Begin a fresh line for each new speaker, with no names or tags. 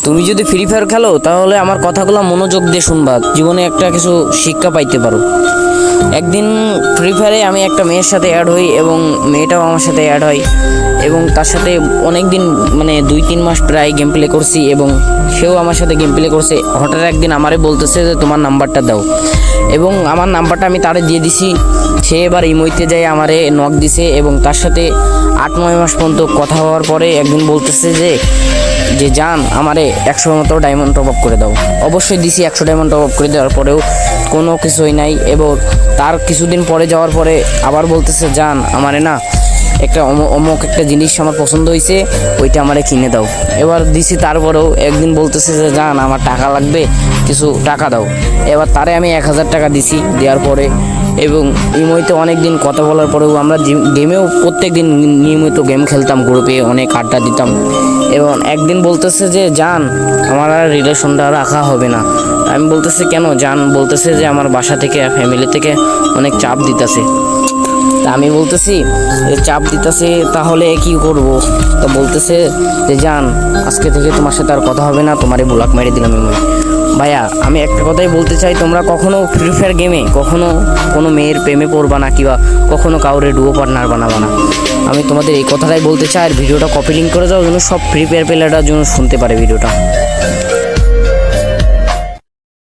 তুমি যদি free fire খেলো তাহলে আমার কথাগুলো মনোযোগ দিয়ে শুনবা, জীবনে একটা কিছু শিক্ষা পাইতে পারো। একদিন ফ্রি ফায়ারে আমি একটা মেয়ের সাথে অ্যাড হই এবং মেয়েটাও আমার সাথে অ্যাড হয় এবং তার সাথে অনেক দিন মানে 2-3 মাস প্রায় গেম প্লে করছি এবং সেও আমার সাথে গেম প্লে করছে। হঠাৎ একদিন আমারে বলতেছে যে তোমার নাম্বারটা দাও, এবং আমার নাম্বারটা আমি তারে দিয়ে দিছি। সে এবার ইমোইতে যায় আমারে নক দিছে এবং তার সাথে 8-9 মাস পর্যন্ত কথা হওয়ার পরে একদিন বলতেছে যে যে জান আমারে 100 মতো ডায়মন্ড টপ আপ করে দাও। অবশ্যই দিছি, 100 ডায়মন্ড টপ আপ করে দেওয়ার পরেও কোনো কিছুই নাই। এবং তার কিছুদিন পরে যাওয়ার পরে আবার বলতেছে জান আমারে না একটা অমুক একটা জিনিস আমার পছন্দ হয়েছে, ওইটা আমারে কিনে দাও। এবার দিছি, তারপরেও একদিন বলতেছে যে জান আমার টাকা লাগবে, কিছু টাকা দাও। এবার তারে আমি 1000 টাকা দিছি। দেওয়ার পরে এবং ইমোতে অনেক দিন কথা বলার পরেও আমরা গেমেও প্রত্যেক দিন নিয়মিত গেম খেলতাম, গ্রুপে অনেক আড্ডা দিতাম। এবং একদিন বলতেছে যে জান আমার আর রিলেশনটা রাখা হবে না। আমি বলতেছি কেন? জান বলতেছে যে আমার বাসা থেকে ফ্যামিলি থেকে অনেক চাপ দিতেছে। তা আমি বলতেছি চাপ দিতেছে তাহলে কি করব? তো বলতেছে যে জান আজকে থেকে তোমার সাথে আর কথা হবে না, তোমারে ব্লক মেরে দিলাম। আমি ভাইয়া আমি একটা কথাই বলতে চাই, তোমরা কখনো ফ্রি ফায়ার গেমে কখনো কোনো মেয়ের প্রেমে পড়বা না, কিংবা কখনো কাউরে ডুয়ো পার্টনার বানাবা না। আমি তোমাদের এই কথাটাই বলতে চাই। আর ভিডিওটা কপি লিঙ্ক করে দাও যেন সব ফ্রি ফায়ার প্লেয়াররা যেন শুনতে পারে ভিডিওটা।